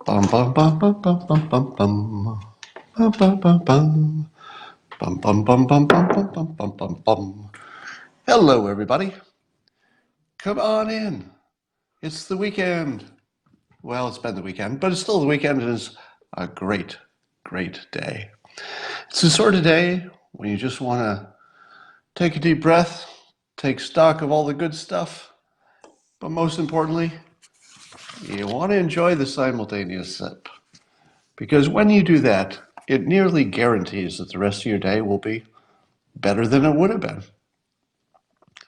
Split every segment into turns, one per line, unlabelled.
Bum bum bum bum bum bum bum bum. Bum bum bum bum. Bum bum bum bum bum bum bum bum bum bum. Hello, everybody. Come on in. It's the weekend. Well, it's been the weekend, but it's still the weekend. It is a great, great day. It's the sort of day when you just want to take a deep breath, take stock of all the good stuff, but most importantly, you want to enjoy the simultaneous sip. Because when you do that, it nearly guarantees that the rest of your day will be better than it would have been.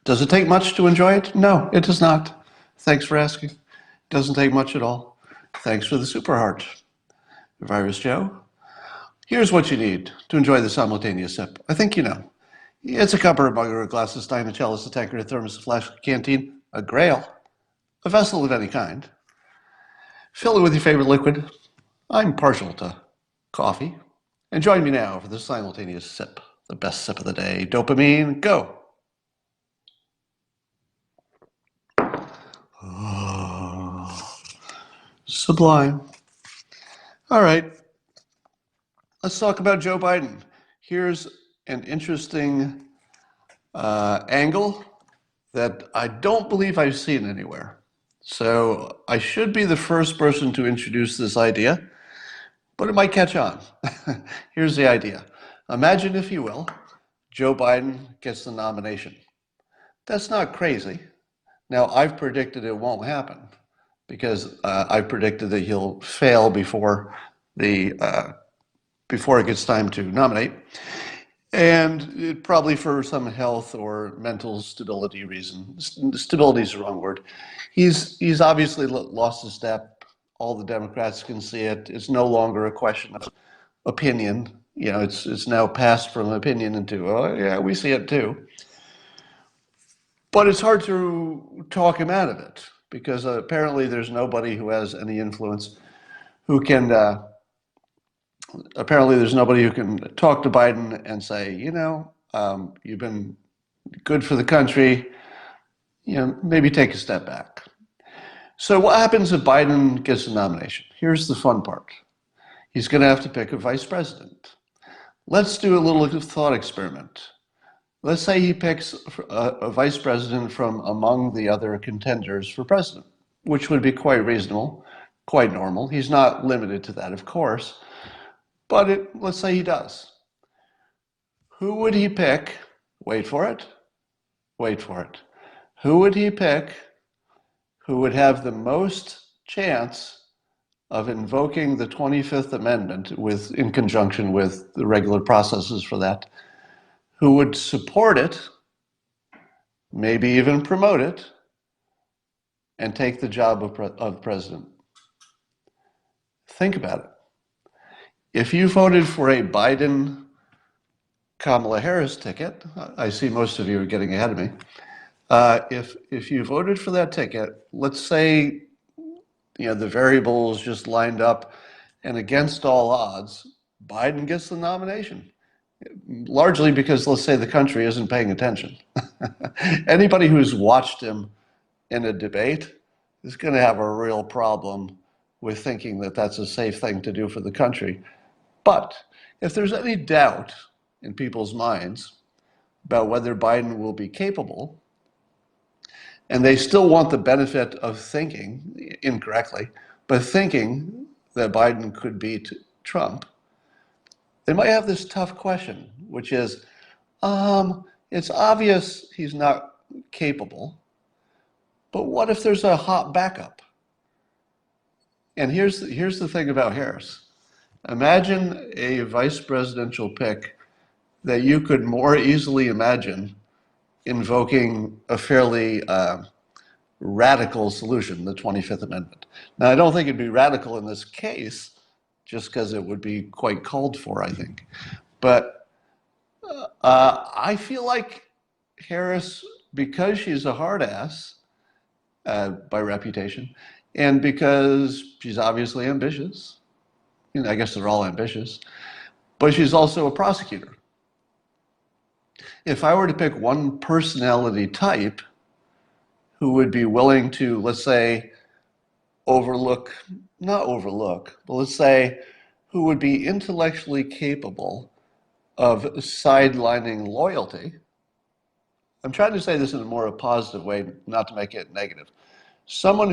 Does it take much to enjoy it? No, it does not. Thanks for asking. It doesn't take much at all. Thanks for the super heart. Virus Joe, here's what you need to enjoy the simultaneous sip. I think you know. It's a cup or a mug or a glass, a stein, a chalice, a tankard, a thermos, a flask, a canteen, a grail, a vessel of any kind. Fill it with your favorite liquid. I'm partial to coffee. And join me now for the simultaneous sip, the best sip of the day. Dopamine, go. Oh, sublime. All right, let's talk about Joe Biden. Here's an interesting angle that I don't believe I've seen anywhere. So I should be the first person to introduce this idea, but it might catch on. Here's the idea. Imagine, if you will, Joe Biden gets the nomination. That's not crazy. Now, I've predicted it won't happen because I've predicted that he'll fail before it gets time to nominate, and probably for some health or mental stability reason. Stability is the wrong word. He's obviously lost a step. All the Democrats can see it. It's no longer a question of opinion. You know, it's now passed from opinion into, oh yeah, we see it too. But it's hard to talk him out of it because apparently there's nobody who has any influence who can. Apparently, there's nobody who can talk to Biden and say, you've been good for the country. Maybe take a step back. So what happens if Biden gets the nomination? Here's the fun part. He's going to have to pick a vice president. Let's do a little thought experiment. Let's say he picks a vice president from among the other contenders for president, which would be quite reasonable, quite normal. He's not limited to that, of course, but let's say he does. Who would he pick? Wait for it. Wait for it. Who would he pick who would have the most chance of invoking the 25th Amendment in conjunction with the regular processes for that? Who would support it, maybe even promote it, and take the job of president? Think about it. If you voted for a Biden Kamala Harris ticket, I see most of you are getting ahead of me. If you voted for that ticket, let's say the variables just lined up, and against all odds, Biden gets the nomination. Largely because, let's say, the country isn't paying attention. Anybody who's watched him in a debate is going to have a real problem with thinking that that's a safe thing to do for the country. But if there's any doubt in people's minds about whether Biden will be capable, and they still want the benefit of thinking, incorrectly, but thinking that Biden could beat Trump, they might have this tough question, which is, it's obvious he's not capable, but what if there's a hot backup? And here's the thing about Harris. Imagine a vice presidential pick that you could more easily imagine invoking a fairly radical solution, the 25th Amendment. Now, I don't think it'd be radical in this case, just because it would be quite called for, I think. But I feel like Harris, because she's a hard ass by reputation, and because she's obviously ambitious, I guess they're all ambitious, but she's also a prosecutor. If I were to pick one personality type who would be willing to, let's say, overlook not overlook, but let's say who would be intellectually capable of sidelining loyalty. I'm trying to say this in a more positive way, not to make it negative. Someone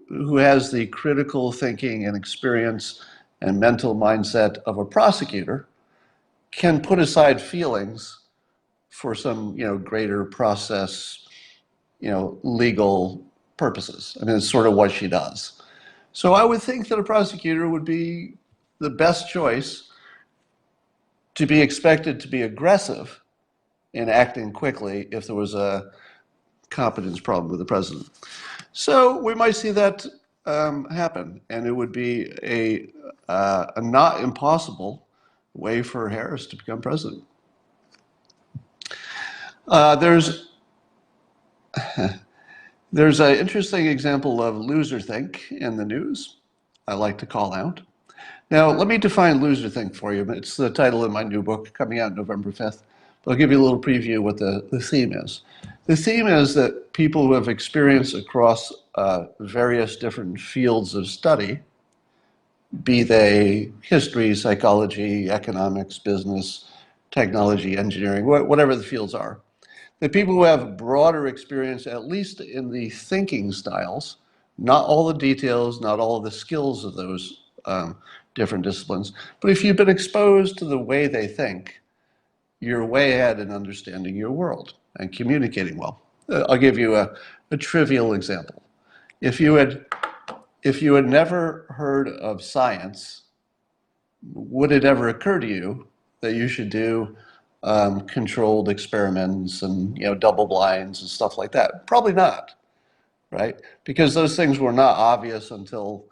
who has the critical thinking and experience and mental mindset of a prosecutor can put aside feelings for some, greater process, legal purposes. I mean, it's sort of what she does. So I would think that a prosecutor would be the best choice to be expected to be aggressive in acting quickly if there was a competence problem with the president. So we might see that happen, and it would be a not impossible way for Harris to become president. There's an interesting example of loserthink in the news I like to call out. Now, let me define loserthink for you. It's the title of my new book coming out November 5th. But I'll give you a little preview of what the theme is. The theme is that people who have experience across various different fields of study, be they history, psychology, economics, business, technology, engineering, whatever the fields are, the people who have broader experience, at least in the thinking styles, not all the details, not all the skills of those different disciplines, but if you've been exposed to the way they think, you're way ahead in understanding your world and communicating well. I'll give you a trivial example. If you had never heard of science, would it ever occur to you that you should do controlled experiments and double blinds and stuff like that? Probably not, right? Because those things were not obvious until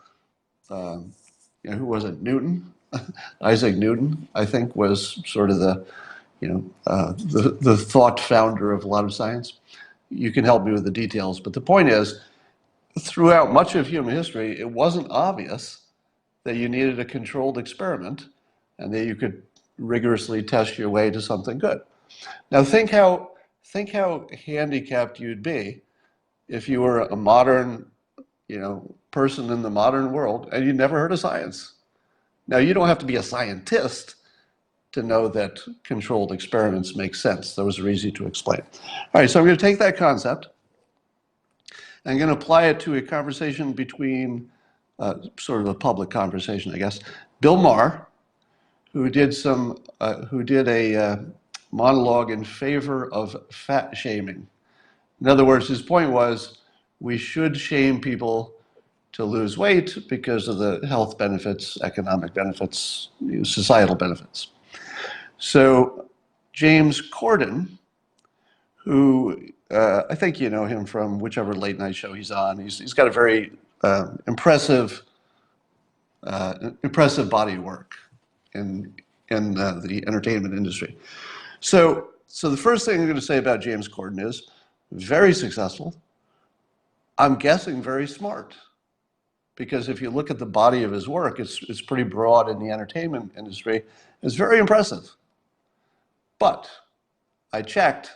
who was it? Newton, Isaac Newton, I think, was sort of the thought founder of a lot of science. You can help me with the details, but the point is, throughout much of human history, it wasn't obvious that you needed a controlled experiment and that you could rigorously test your way to something good. Now think how handicapped you'd be if you were a modern, person in the modern world and you never heard of science. Now you don't have to be a scientist to know that controlled experiments make sense. Those are easy to explain. All right, so I'm going to take that concept. I'm going to apply it to a conversation between, sort of a public conversation, I guess. Bill Maher, who did a monologue in favor of fat shaming. In other words, his point was we should shame people to lose weight because of the health benefits, economic benefits, societal benefits. So James Corden, who I think you know him from whichever late night show he's on. He's got a very impressive body of work in the entertainment industry. So the first thing I'm going to say about James Corden is very successful. I'm guessing very smart, because if you look at the body of his work, it's pretty broad in the entertainment industry. It's very impressive. But I checked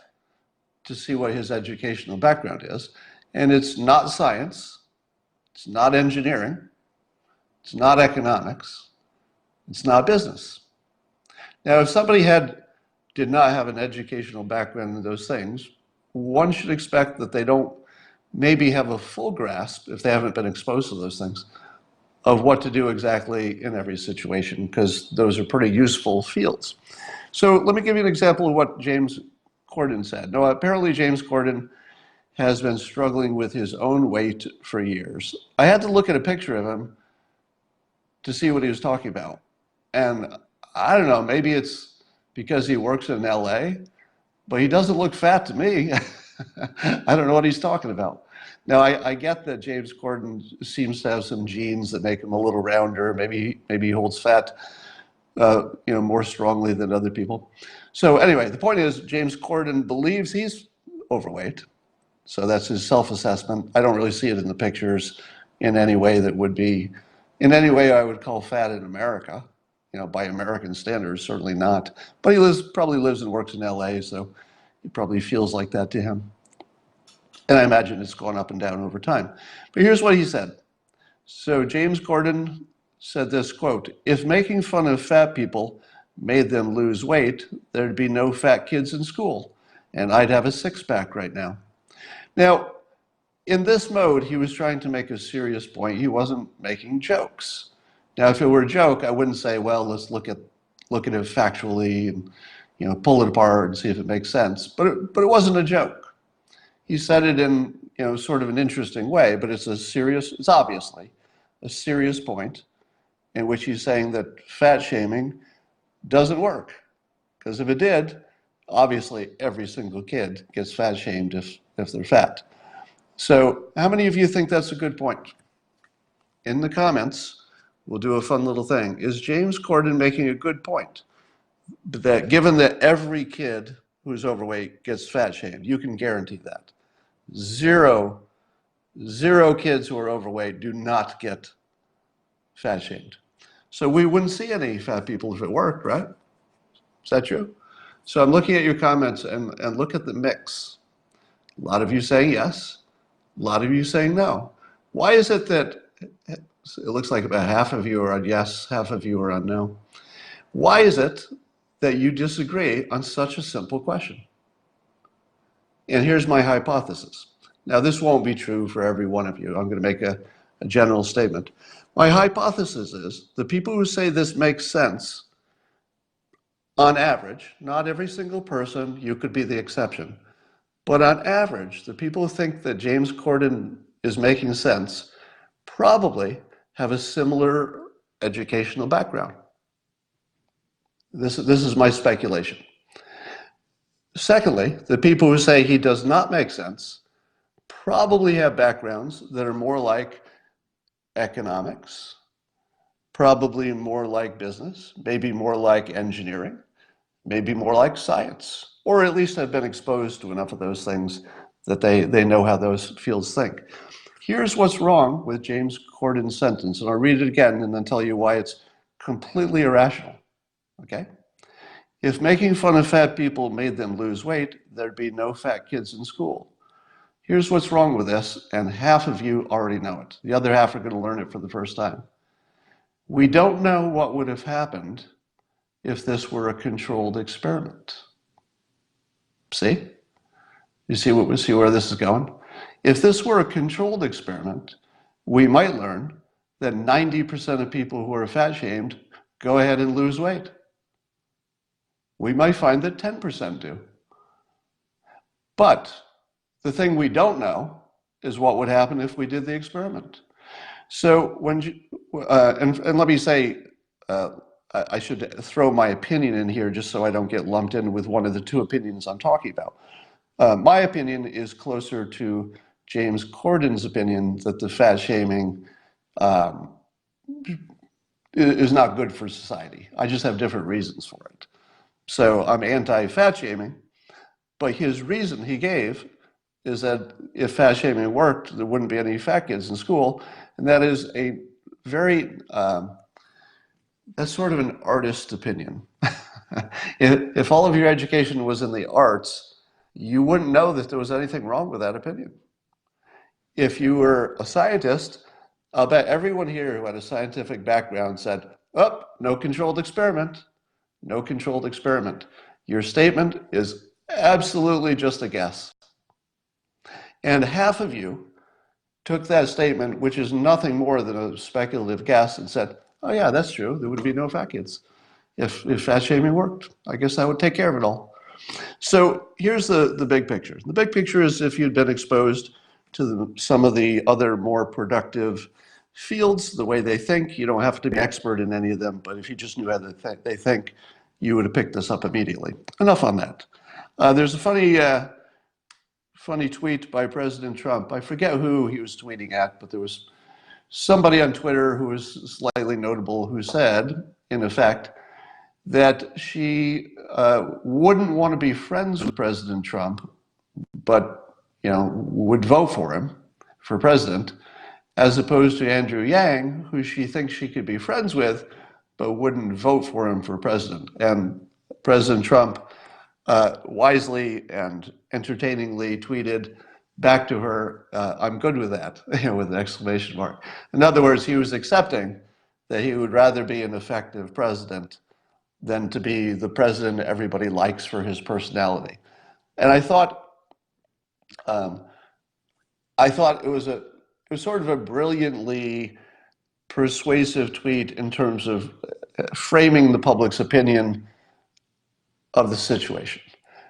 to see what his educational background is, and it's not science, it's not engineering, it's not economics, it's not business. Now, if somebody did not have an educational background in those things, one should expect that they don't maybe have a full grasp, if they haven't been exposed to those things, of what to do exactly in every situation, because those are pretty useful fields. So let me give you an example of what James Corden said. Now, apparently James Corden has been struggling with his own weight for years. I had to look at a picture of him to see what he was talking about. And I don't know, maybe it's because he works in LA, but he doesn't look fat to me. I don't know what he's talking about. Now, I get that James Corden seems to have some genes that make him a little rounder. Maybe he holds fat more strongly than other people. So anyway, the point is James Corden believes he's overweight. So that's his self-assessment. I don't really see it in the pictures in any way that would be, in any way I would call fat in America. By American standards, certainly not. But he probably lives and works in LA, so it probably feels like that to him. And I imagine it's gone up and down over time. But here's what he said. So James Corden said this, quote, "If making fun of fat people made them lose weight, there'd be no fat kids in school, and I'd have a six-pack right now." Now, in this mode, he was trying to make a serious point. He wasn't making jokes. Now, if it were a joke, I wouldn't say, well, let's look at it factually and pull it apart and see if it makes sense. But it wasn't a joke. He said it in sort of an interesting way, but it's obviously a serious point in which he's saying that fat shaming doesn't work. Because if it did, obviously every single kid gets fat shamed if they're fat. So how many of you think that's a good point? In the comments, we'll do a fun little thing. Is James Corden making a good point? That given that every kid who's overweight gets fat shamed, you can guarantee that. Zero kids who are overweight do not get fat shamed. So we wouldn't see any fat people if it worked, right? Is that true? So I'm looking at your comments and look at the mix. A lot of you saying yes, a lot of you saying no. Why is it that it looks like about half of you are on yes, half of you are on no? Why is it that you disagree on such a simple question? And here's my hypothesis. Now, this won't be true for every one of you. I'm going to make a general statement. My hypothesis is the people who say this makes sense, on average, not every single person, you could be the exception, but on average, the people who think that James Corden is making sense probably have a similar educational background. This is my speculation. Secondly, the people who say he does not make sense probably have backgrounds that are more like economics, probably more like business, maybe more like engineering, maybe more like science, or at least have been exposed to enough of those things that they know how those fields think. Here's what's wrong with James Corden's sentence, and I'll read it again and then tell you why it's completely irrational, okay? If making fun of fat people made them lose weight, there'd be no fat kids in school. Here's what's wrong with this, and half of you already know it. The other half are going to learn it for the first time. We don't know what would have happened if this were a controlled experiment. See? You see where this is going? If this were a controlled experiment, we might learn that 90% of people who are fat shamed go ahead and lose weight. We might find that 10% do. But the thing we don't know is what would happen if we did the experiment. So and let me say, I should throw my opinion in here just so I don't get lumped in with one of the two opinions I'm talking about. My opinion is closer to James Corden's opinion that the fat shaming is not good for society. I just have different reasons for it. So I'm anti-fat shaming, but his reason he gave is that if fat shaming worked, there wouldn't be any fat kids in school. And that is a very, that's sort of an artist opinion. If all of your education was in the arts, you wouldn't know that there was anything wrong with that opinion. If you were a scientist, I'll bet everyone here who had a scientific background said, oh, no controlled experiment, no controlled experiment. Your statement is absolutely just a guess. And half of you took that statement, which is nothing more than a speculative guess, and said, oh yeah, that's true, there would be no fat kids. If fat shaming worked, I guess that would take care of it all. So here's the big picture. The big picture is if you'd been exposed to some of the other more productive fields, the way they think, you don't have to be expert in any of them, but if you just knew how they think, you would have picked this up immediately. Enough on that. There's a funny tweet by President Trump. I forget who he was tweeting at, but there was somebody on Twitter who was slightly notable who said, in effect, that she wouldn't want to be friends with President Trump, but would vote for him for president, as opposed to Andrew Yang, who she thinks she could be friends with, but wouldn't vote for him for president. And President Trump wisely and entertainingly tweeted, back to her, I'm good with that, with an exclamation mark. In other words, he was accepting that he would rather be an effective president than to be the president everybody likes for his personality. And um, I thought it was sort of a brilliantly persuasive tweet in terms of framing the public's opinion of the situation.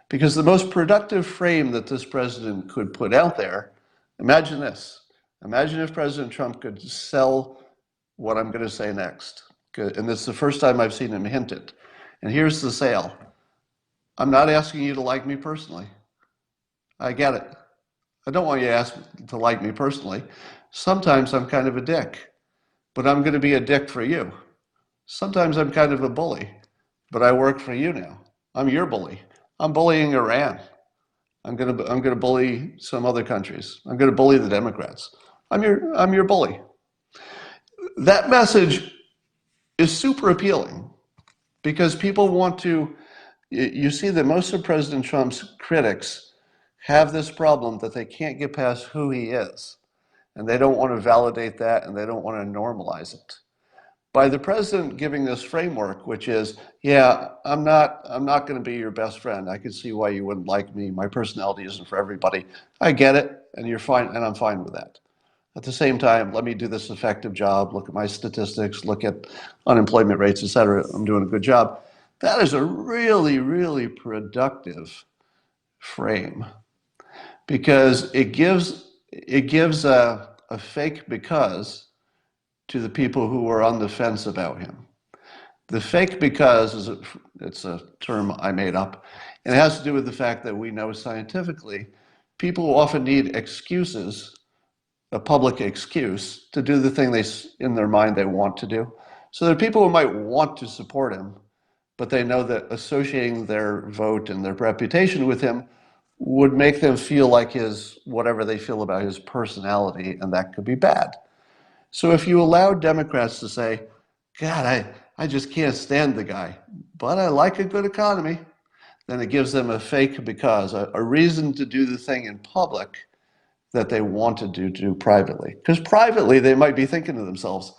Because the most productive frame that this president could put out there, imagine this. Imagine if President Trump could sell what I'm going to say next. And this is the first time I've seen him hint it. And here's the sale. I'm not asking you to like me personally. I get it. I don't want you to ask to like me personally. Sometimes I'm kind of a dick, but I'm going to be a dick for you. Sometimes I'm kind of a bully, but I work for you now. I'm your bully. I'm bullying Iran. I'm gonna bully some other countries. I'm gonna bully the Democrats. I'm your bully. That message is super appealing because people want to. You see that most of President Trump's critics have this problem that they can't get past who he is, and they don't want to validate that, and they don't want to normalize it. By the president giving this framework, which is, yeah, I'm not going to be your best friend. I can see why you wouldn't like me. My personality isn't for everybody. I get it, and you're fine, and I'm fine with that. At the same time, let me do this effective job. Look at my statistics. Look at unemployment rates, et cetera. I'm doing a good job. That is a really, really productive frame because it gives a fake because to the people who are on the fence about him. The fake because it's a term I made up, and it has to do with the fact that we know scientifically people often need excuses, a public excuse, to do the thing in their mind they want to do. So there are people who might want to support him, but they know that associating their vote and their reputation with him would make them feel like whatever they feel about his personality, and that could be bad. So if you allow Democrats to say, God, I just can't stand the guy, but I like a good economy, then it gives them a fake because, a reason to do the thing in public that they wanted to do privately. Because privately, they might be thinking to themselves,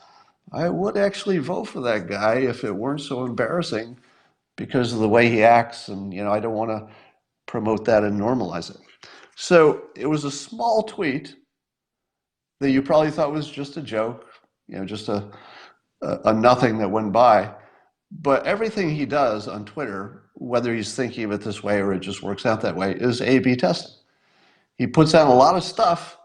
I would actually vote for that guy if it weren't so embarrassing because of the way he acts, and I don't want to promote that and normalize it. So it was a small tweet that you probably thought was just a joke, just a nothing that went by. But everything he does on Twitter, whether he's thinking of it this way or it just works out that way, is A/B testing. He puts out a lot of stuff,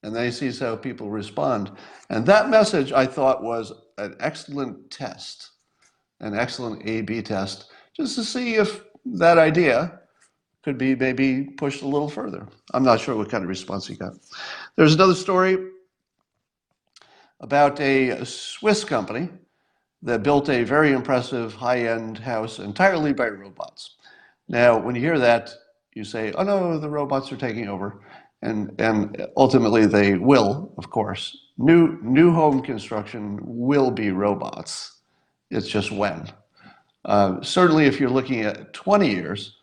and then he sees how people respond. And that message, I thought, was an excellent test, an excellent A/B test, just to see if that idea could be maybe pushed a little further. I'm not sure what kind of response he got. There's another story about a Swiss company that built a very impressive high-end house entirely by robots. Now, when you hear that, you say, oh no, the robots are taking over. And ultimately they will, of course. New home construction will be robots. It's just when. Certainly if you're looking at 20 years,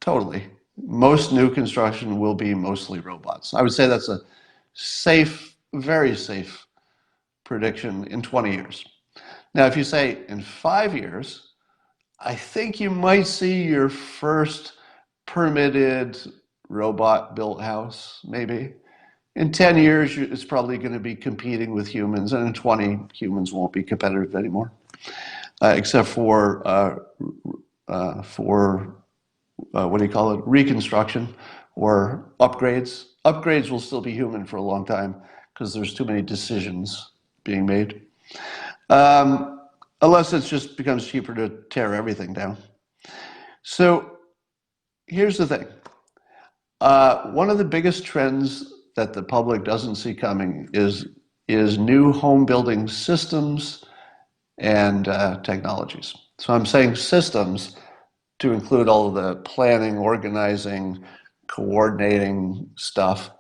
totally. Most new construction will be mostly robots. I would say that's a safe, very safe prediction in 20 years. Now, if you say in 5 years, I think you might see your first permitted robot-built house, maybe. In 10 years, it's probably going to be competing with humans, and in 20, humans won't be competitive anymore, except for what do you call it, reconstruction or upgrades. Upgrades will still be human for a long time because there's too many decisions being made. Unless it just becomes cheaper to tear everything down. So here's the thing. One of the biggest trends that the public doesn't see coming is new home building systems and technologies. So I'm saying systems to include all of the planning, organizing, coordinating stuff,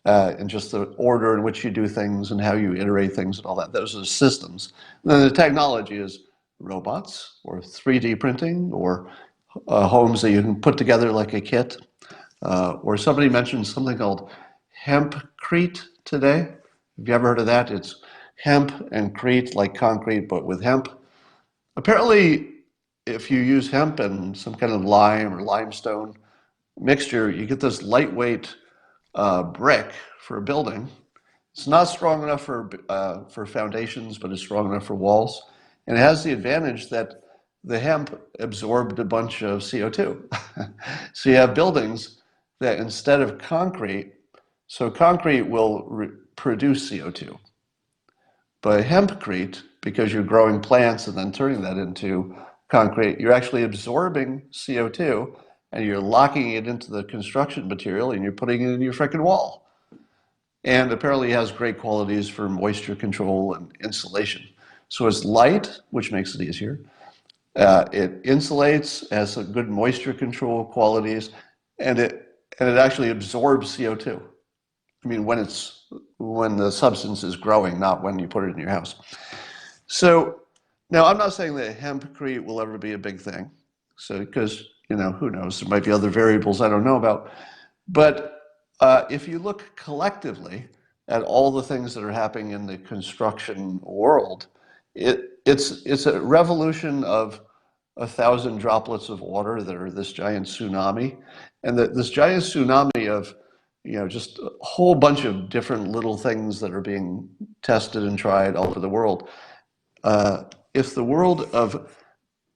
and just the order in which you do things and how you iterate things and all that. Those are systems. And then the technology is robots or 3D printing or homes that you can put together like a kit. Or somebody mentioned something called Hempcrete today. Have you ever heard of that? It's hemp and crete, like concrete, but with hemp. Apparently, if you use hemp and some kind of lime or limestone mixture, you get this lightweight brick for a building. It's not strong enough for foundations, but it's strong enough for walls. And it has the advantage that the hemp absorbed a bunch of CO2. So you have buildings that instead of concrete, so concrete will produce CO2. But hempcrete, because you're growing plants and then turning that into concrete, you're actually absorbing CO2 and you're locking it into the construction material and you're putting it in your frickin' wall. And apparently it has great qualities for moisture control and insulation. So it's light, which makes it easier. It insulates, has some good moisture control qualities, and it actually absorbs CO2. I mean, when the substance is growing, not when you put it in your house. So now I'm not saying that hempcrete will ever be a big thing. So because, who knows, there might be other variables I don't know about. But if you look collectively at all the things that are happening in the construction world, it's a revolution of 1,000 droplets of water that are this giant tsunami, and this giant tsunami of just a whole bunch of different little things that are being tested and tried all over the world. If the world of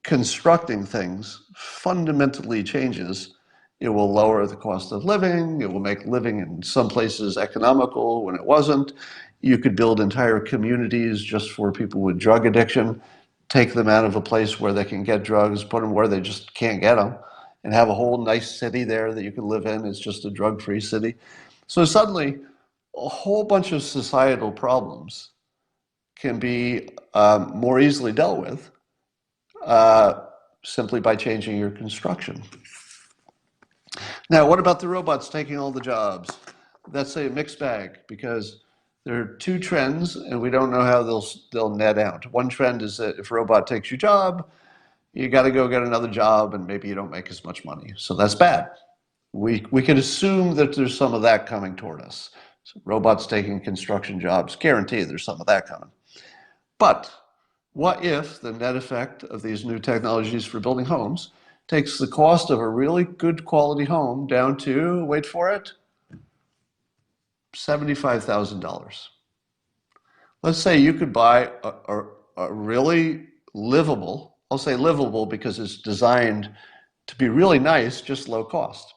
constructing things fundamentally changes, it will lower the cost of living. It will make living in some places economical when it wasn't. You could build entire communities just for people with drug addiction, take them out of a place where they can get drugs, put them where they just can't get them, and have a whole nice city there that you can live in. It's just a drug-free city. So suddenly, a whole bunch of societal problems can be more easily dealt with simply by changing your construction. Now, what about the robots taking all the jobs? That's a mixed bag because there are two trends, and we don't know how they'll net out. One trend is that if a robot takes your job, you got to go get another job, and maybe you don't make as much money. So that's bad. We can assume that there's some of that coming toward us. So robots taking construction jobs, guarantee there's some of that coming. But what if the net effect of these new technologies for building homes takes the cost of a really good quality home down to, wait for it, $75,000. Let's say you could buy a really livable, I'll say livable because it's designed to be really nice, just low cost.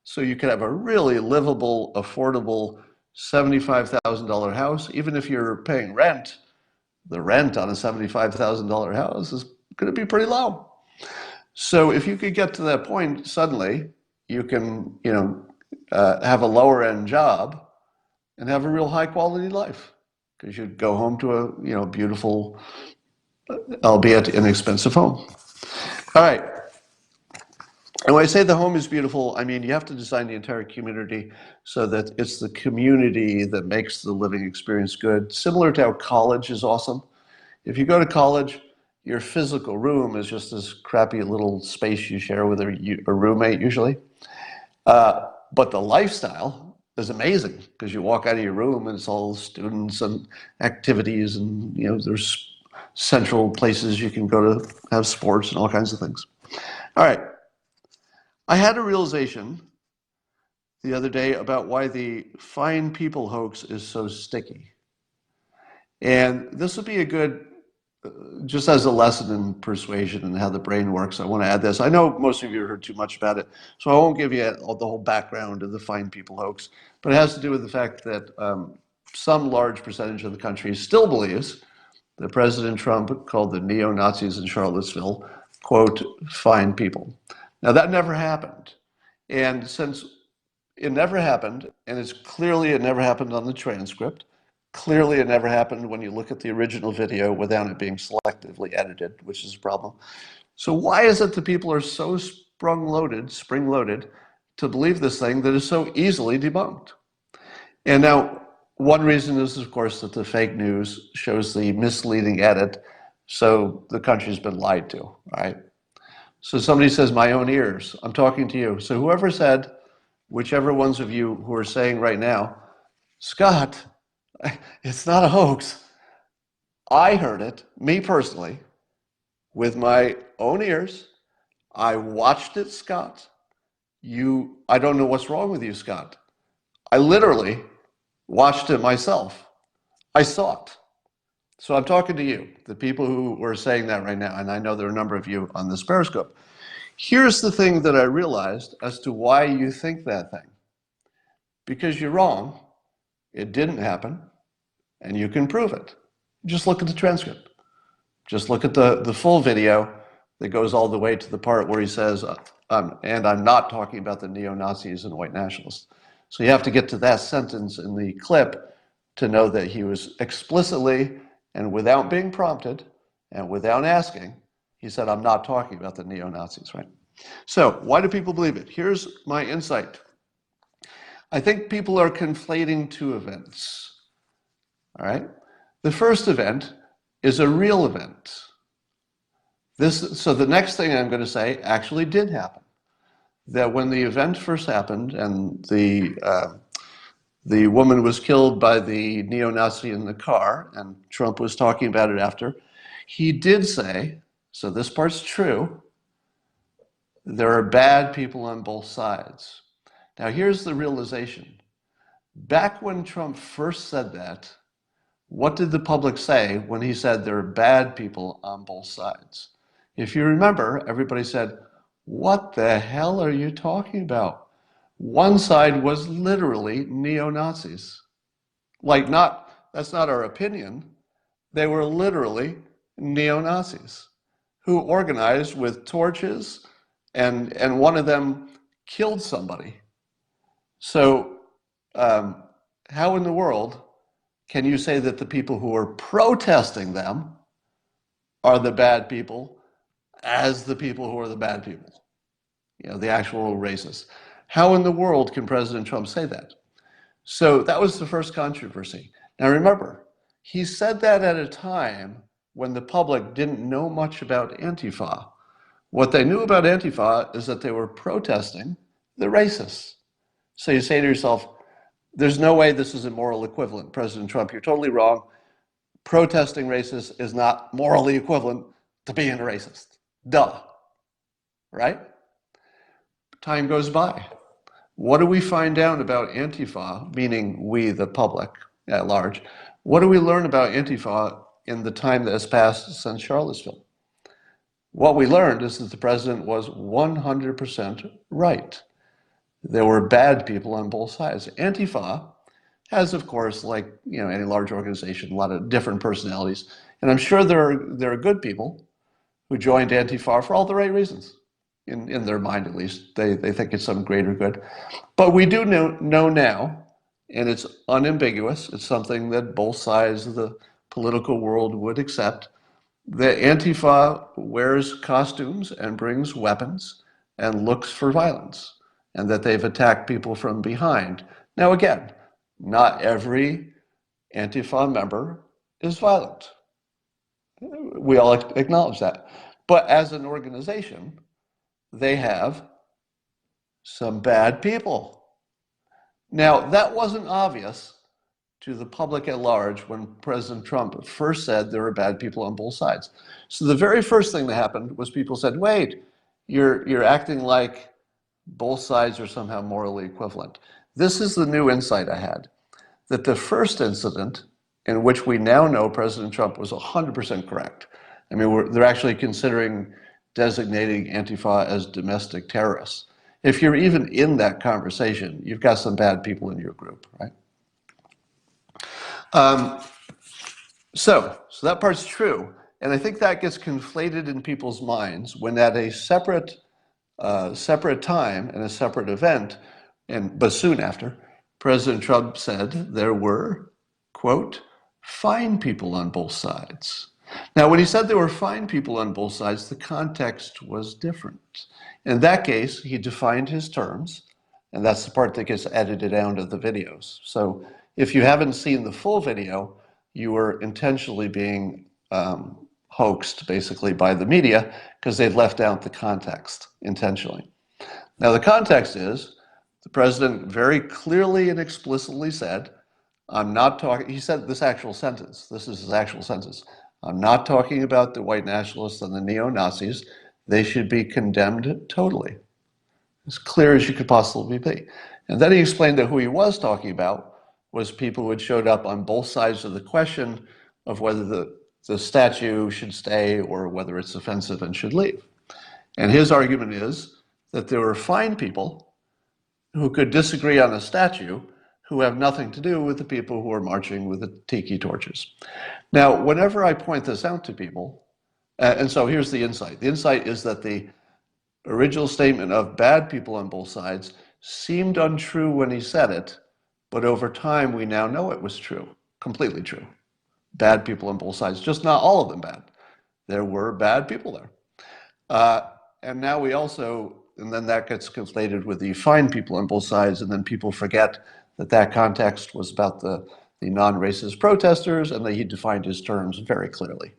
So you could have a really livable, affordable $75,000 house, even if you're paying rent. The rent on a $75,000 house is going to be pretty low. So if you could get to that point, suddenly you can, have a lower end job and have a real high quality life because you'd go home to a, beautiful, albeit inexpensive home. All right. And when I say the home is beautiful, I mean you have to design the entire community so that it's the community that makes the living experience good. Similar to how college is awesome. If you go to college, your physical room is just this crappy little space you share with a roommate usually. But the lifestyle is amazing because you walk out of your room and it's all students and activities and there's central places you can go to have sports and all kinds of things. All right. I had a realization the other day about why the fine people hoax is so sticky. And this would be a good, just as a lesson in persuasion and how the brain works, I want to add this. I know most of you heard too much about it, so I won't give you the whole background of the fine people hoax, but it has to do with the fact that some large percentage of the country still believes that President Trump called the neo-Nazis in Charlottesville, quote, fine people. Now that never happened. And since it never happened, and it's clearly it never happened on the transcript, clearly it never happened when you look at the original video without it being selectively edited, which is a problem. So why is it that people are so spring-loaded to believe this thing that is so easily debunked? And now, one reason is, of course, that the fake news shows the misleading edit, so the country's been lied to, right? So somebody says, my own ears, I'm talking to you. So whoever said, whichever ones of you who are saying right now, Scott, it's not a hoax. I heard it, me personally, with my own ears. I watched it, Scott. I don't know what's wrong with you, Scott. I literally watched it myself. I saw it. So I'm talking to you, the people who were saying that right now, and I know there are a number of you on this Periscope. Here's the thing that I realized as to why you think that thing. Because you're wrong. It didn't happen, and you can prove it. Just look at the transcript. Just look at the full video that goes all the way to the part where he says, and I'm not talking about the neo-Nazis and white nationalists. So you have to get to that sentence in the clip to know that he was explicitly and without being prompted and without asking, he said, I'm not talking about the neo-Nazis, right? So why do people believe it? Here's my insight. I think people are conflating two events, all right? The first event is a real event. So the next thing I'm going to say actually did happen. That when the event first happened and the woman was killed by the neo-Nazi in the car, and Trump was talking about it after, he did say, so this part's true, there are bad people on both sides. Now here's the realization. Back when Trump first said that, what did the public say when he said there are bad people on both sides? If you remember, everybody said, what the hell are you talking about? One side was literally neo-Nazis. That's not our opinion. They were literally neo-Nazis who organized with torches, and one of them killed somebody. So how in the world can you say that the people who are protesting them are the bad people as the people who are the bad people? You know, the actual racists. How in the world can President Trump say that? So that was the first controversy. Now remember, he said that at a time when the public didn't know much about Antifa. What they knew about Antifa is that they were protesting the racists. So you say to yourself, there's no way this is a moral equivalent. President Trump, you're totally wrong. Protesting racists is not morally equivalent to being a racist. Duh. Right? Time goes by. What do we find out about Antifa, meaning we, the public at large? What do we learn about Antifa in the time that has passed since Charlottesville? What we learned is that the president was 100% right. There were bad people on both sides. Antifa has, of course, like any large organization, a lot of different personalities. And I'm sure there are good people who joined Antifa for all the right reasons. In their mind, at least. They think it's some greater good. But we do know now, and it's unambiguous, it's something that both sides of the political world would accept, that Antifa wears costumes and brings weapons and looks for violence, and that they've attacked people from behind. Now again, not every Antifa member is violent. We all acknowledge that. But as an organization, they have some bad people. Now, that wasn't obvious to the public at large when President Trump first said there were bad people on both sides. So the very first thing that happened was people said, wait, you're acting like both sides are somehow morally equivalent. This is the new insight I had, that the first incident in which we now know President Trump was 100% correct. I mean, they're actually considering designating Antifa as domestic terrorists. If you're even in that conversation, you've got some bad people in your group, right? So that part's true. And I think that gets conflated in people's minds when at a separate time and a separate event, but soon after, President Trump said there were, quote, fine people on both sides. Now, when he said there were fine people on both sides, the context was different. In that case, he defined his terms, and that's the part that gets edited out of the videos. So if you haven't seen the full video, you were intentionally being hoaxed, basically, by the media, because they've left out the context intentionally. Now, the context is the president very clearly and explicitly said, I'm not talking, he said this actual sentence, this is his actual sentence. I'm not talking about the white nationalists and the neo-Nazis. They should be condemned totally, as clear as you could possibly be. And then he explained that who he was talking about was people who had showed up on both sides of the question of whether the statue should stay or whether it's offensive and should leave. And his argument is that there were fine people who could disagree on a statue who have nothing to do with the people who are marching with the tiki torches. Now, whenever I point this out to people, and so here's the insight. The insight is that the original statement of bad people on both sides seemed untrue when he said it, but over time we now know it was true, completely true. Bad people on both sides, just not all of them bad. There were bad people there. And now we also, and then that gets conflated with the fine people on both sides, and then people forget that that context was about the non-racist protesters, and that he defined his terms very clearly.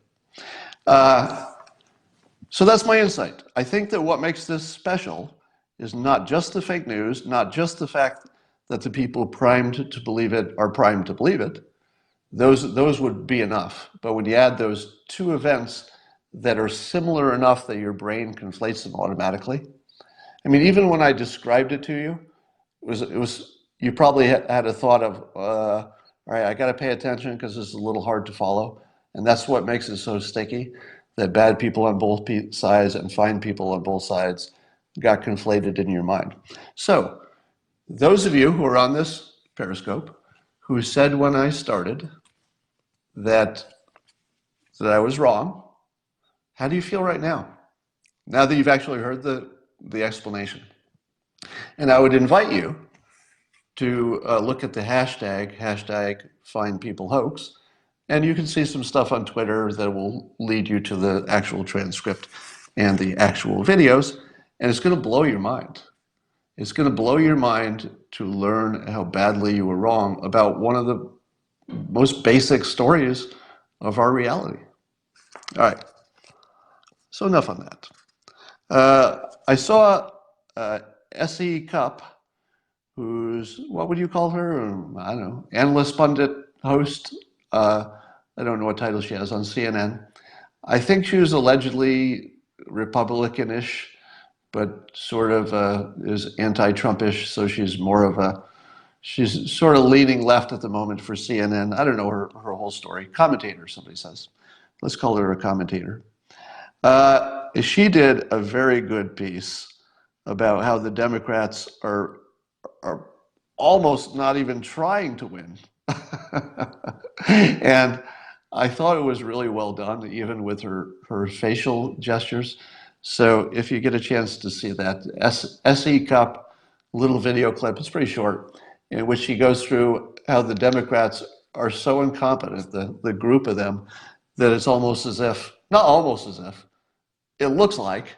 So that's my insight. I think that what makes this special is not just the fake news, not just the fact that the people primed to believe it are primed to believe it. Those would be enough. But when you add those two events that are similar enough that your brain conflates them automatically. I mean, even when I described it to you, it was you probably had a thought of, all right, I got to pay attention because this is a little hard to follow. And that's what makes it so sticky, that bad people on both sides and fine people on both sides got conflated in your mind. So those of you who are on this Periscope who said when I started that I was wrong, how do you feel right now? Now that you've actually heard the explanation. And I would invite you to look at the hashtag FindPeopleHoax, and you can see some stuff on Twitter that will lead you to the actual transcript and the actual videos, and it's going to blow your mind. It's going to blow your mind to learn how badly you were wrong about one of the most basic stories of our reality. All right, so enough on that. I saw S.E. Cupp, who's, what would you call her? I don't know, analyst, pundit, host. I don't know what title she has on CNN. I think she was allegedly Republican-ish, but sort of is anti-Trumpish, so she's more of a, she's sort of leaning left at the moment for CNN. I don't know her whole story. Commentator, somebody says. Let's call her a commentator. She did a very good piece about how the Democrats are almost not even trying to win. And I thought it was really well done, even with her facial gestures. So if you get a chance to see that, S.E. Cupp, little video clip, it's pretty short, in which she goes through how the Democrats are so incompetent, the group of them, that it's almost as if, not almost as if, it looks like,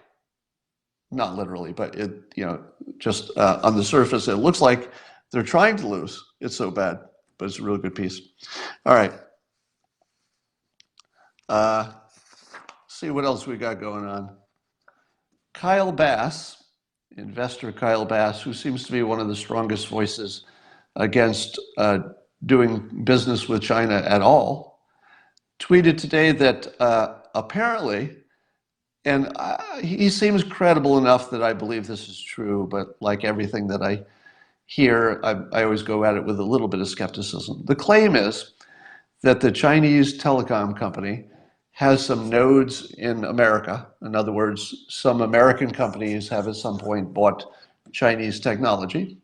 not literally, but it, you know, just on the surface, it looks like they're trying to lose. It's so bad, but it's a really good piece. All right. See what else we got going on. Kyle Bass, investor Kyle Bass, who seems to be one of the strongest voices against doing business with China at all, tweeted today that apparently, and he seems credible enough that I believe this is true, but like everything that I hear, I always go at it with a little bit of skepticism. The claim is that the Chinese telecom company has some nodes in America. In other words, some American companies have at some point bought Chinese technology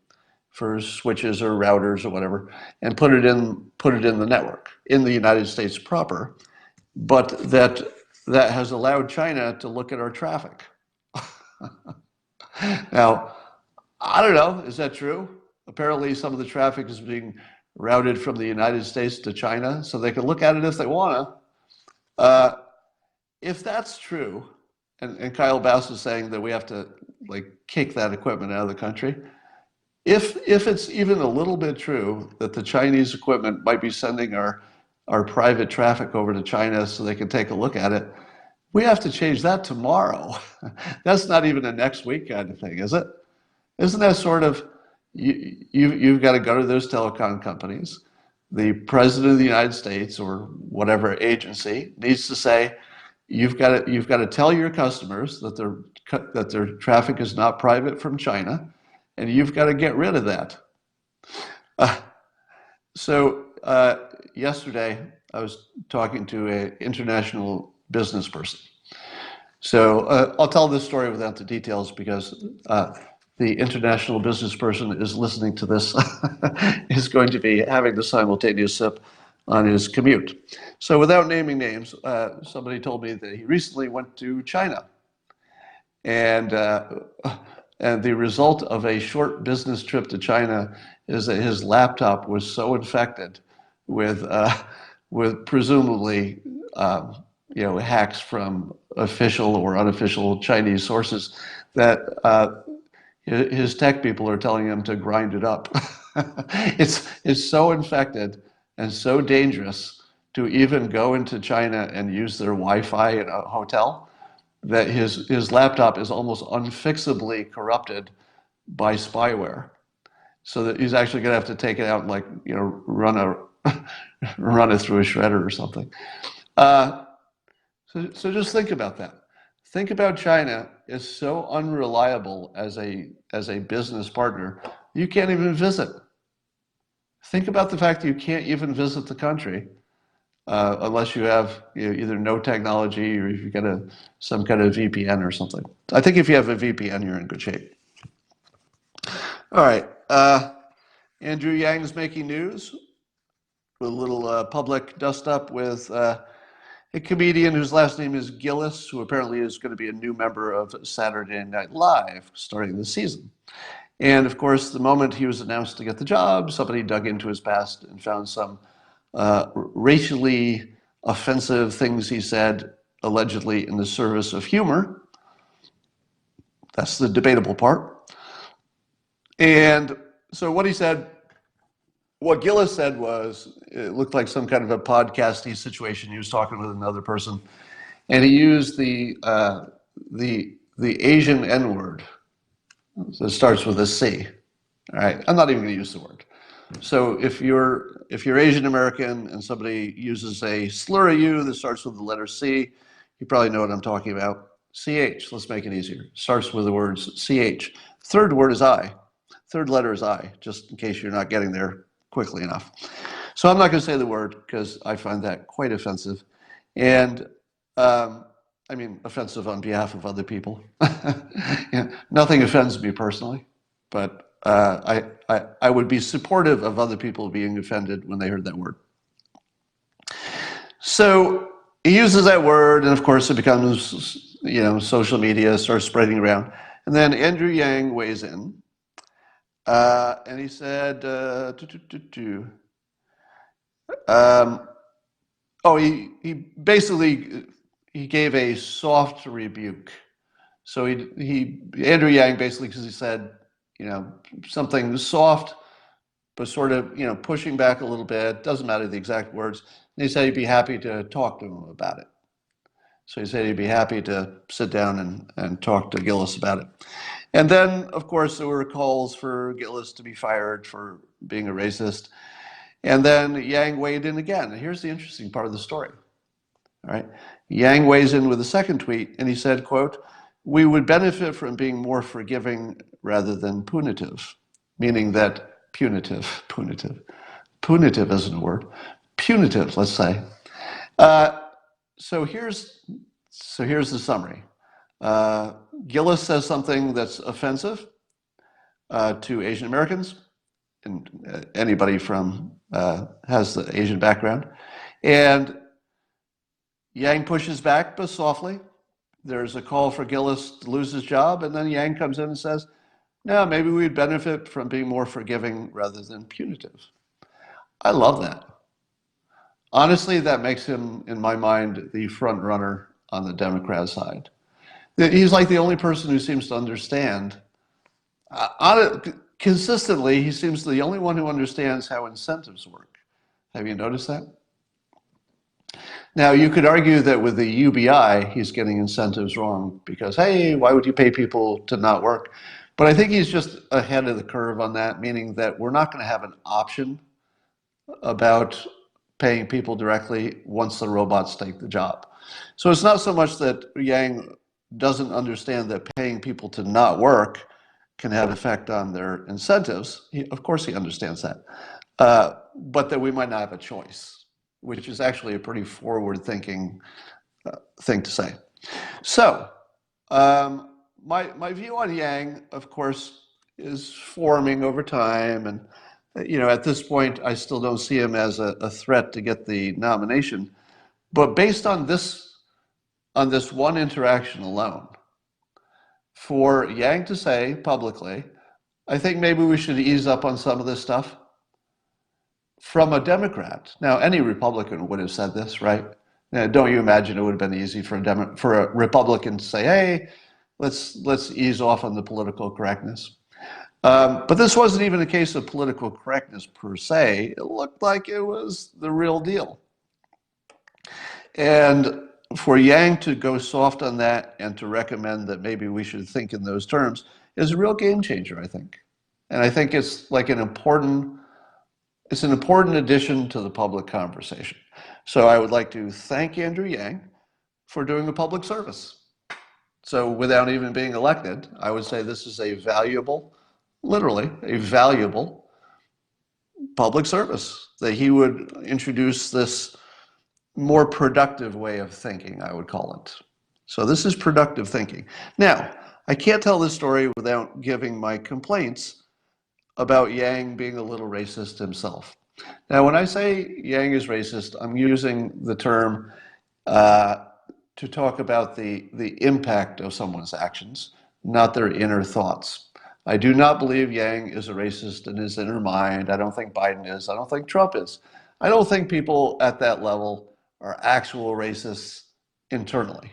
for switches or routers or whatever, and put it in the network in the United States proper, but that has allowed China to look at our traffic. Now, I don't know, is that true? Apparently some of the traffic is being routed from the United States to China, so they can look at it if they want to. If that's true, and Kyle Bass is saying that we have to like kick that equipment out of the country, if it's even a little bit true that the Chinese equipment might be sending our private traffic over to China so they can take a look at it, we have to change that tomorrow. That's not even a next week kind of thing, is it? Isn't that sort of, you've got to go to those telecom companies, the president of the United States or whatever agency needs to say, you've got to tell your customers that their traffic is not private from China, and you've got to get rid of that. So yesterday I was talking to an international business person. So I'll tell this story without the details because the international business person is listening to this, is going to be having the simultaneous sip on his commute. So without naming names, somebody told me that he recently went to China. And the result of a short business trip to China is that his laptop was so infected with presumably hacks from official or unofficial Chinese sources that his tech people are telling him to grind it up. It's so infected and so dangerous to even go into China and use their Wi-Fi in a hotel that his laptop is almost unfixably corrupted by spyware, so that he's actually going to have to take it out and run it through a shredder or something. So just think about that. Think about China is so unreliable as a business partner, you can't even visit. Think about the fact that you can't even visit the country unless you have either no technology or if you've got some kind of VPN or something. I think if you have a VPN, you're in good shape. All right. Andrew Yang's making news with a little public dust-up with a comedian whose last name is Gillis, who apparently is going to be a new member of Saturday Night Live starting this season. And of course, the moment he was announced to get the job, somebody dug into his past and found some racially offensive things he said, allegedly in the service of humor. That's the debatable part. And so what Gillis said was, it looked like some kind of a podcasty situation. He was talking with another person, and he used the Asian N-word. So it starts with a C. All right, I'm not even going to use the word. So if you're Asian American and somebody uses a slur at you that starts with the letter C, you probably know what I'm talking about. CH, let's make it easier. Starts with the words CH. Third word is I. Third letter is I, just in case you're not getting there quickly enough. So I'm not going to say the word because I find that quite offensive. And I mean, offensive on behalf of other people. Nothing offends me personally, but I would be supportive of other people being offended when they heard that word. So he uses that word, and of course it becomes, social media starts spreading around. And then Andrew Yang weighs in, and he said, he basically he gave a soft rebuke. So Andrew Yang basically, because he said, something soft, but sort of, pushing back a little bit, doesn't matter the exact words. And he said he'd be happy to talk to him about it. So he said he'd be happy to sit down and talk to Gillis about it. And then, of course, there were calls for Gillis to be fired for being a racist. And then Yang weighed in again. And here's the interesting part of the story. All right. Yang weighs in with a second tweet, and he said, quote, "We would benefit from being more forgiving rather than punitive," meaning that punitive isn't a word, punitive, let's say. So here's the summary. Gillis says something that's offensive to Asian Americans, and anybody from has the Asian background, and Yang pushes back, but softly. There's a call for Gillis to lose his job, and then Yang comes in and says, "No, maybe we'd benefit from being more forgiving rather than punitive." I love that. Honestly, that makes him, in my mind, the front runner on the Democrat side. He's like the only person who seems to understand. Consistently, he seems the only one who understands how incentives work. Have you noticed that? Now, you could argue that with the UBI, he's getting incentives wrong because, hey, why would you pay people to not work? But I think he's just ahead of the curve on that, meaning that we're not going to have an option about paying people directly once the robots take the job. So it's not so much that Yang doesn't understand that paying people to not work can have effect on their incentives. Of course he understands that. But that we might not have a choice, which is actually a pretty forward-thinking thing to say. So my view on Yang, of course, is forming over time, and at this point, I still don't see him as a threat to get the nomination. But based on this one interaction alone, for Yang to say publicly, I think maybe we should ease up on some of this stuff, from a Democrat. Now, any Republican would have said this, right? Now, don't you imagine it would have been easy for a Republican to say, "Hey, let's ease off on the political correctness." But this wasn't even a case of political correctness per se. It looked like it was the real deal. And for Yang to go soft on that and to recommend that maybe we should think in those terms is a real game changer, I think. And I think it's like an important addition to the public conversation. So I would like to thank Andrew Yang for doing a public service. So without even being elected, I would say this is a valuable, literally a valuable public service, that he would introduce this more productive way of thinking, I would call it. So this is productive thinking. Now, I can't tell this story without giving my complaints about Yang being a little racist himself. Now, when I say Yang is racist, I'm using the term to talk about the impact of someone's actions, not their inner thoughts. I do not believe Yang is a racist in his inner mind. I don't think Biden is. I don't think Trump is. I don't think people at that level are actual racists internally.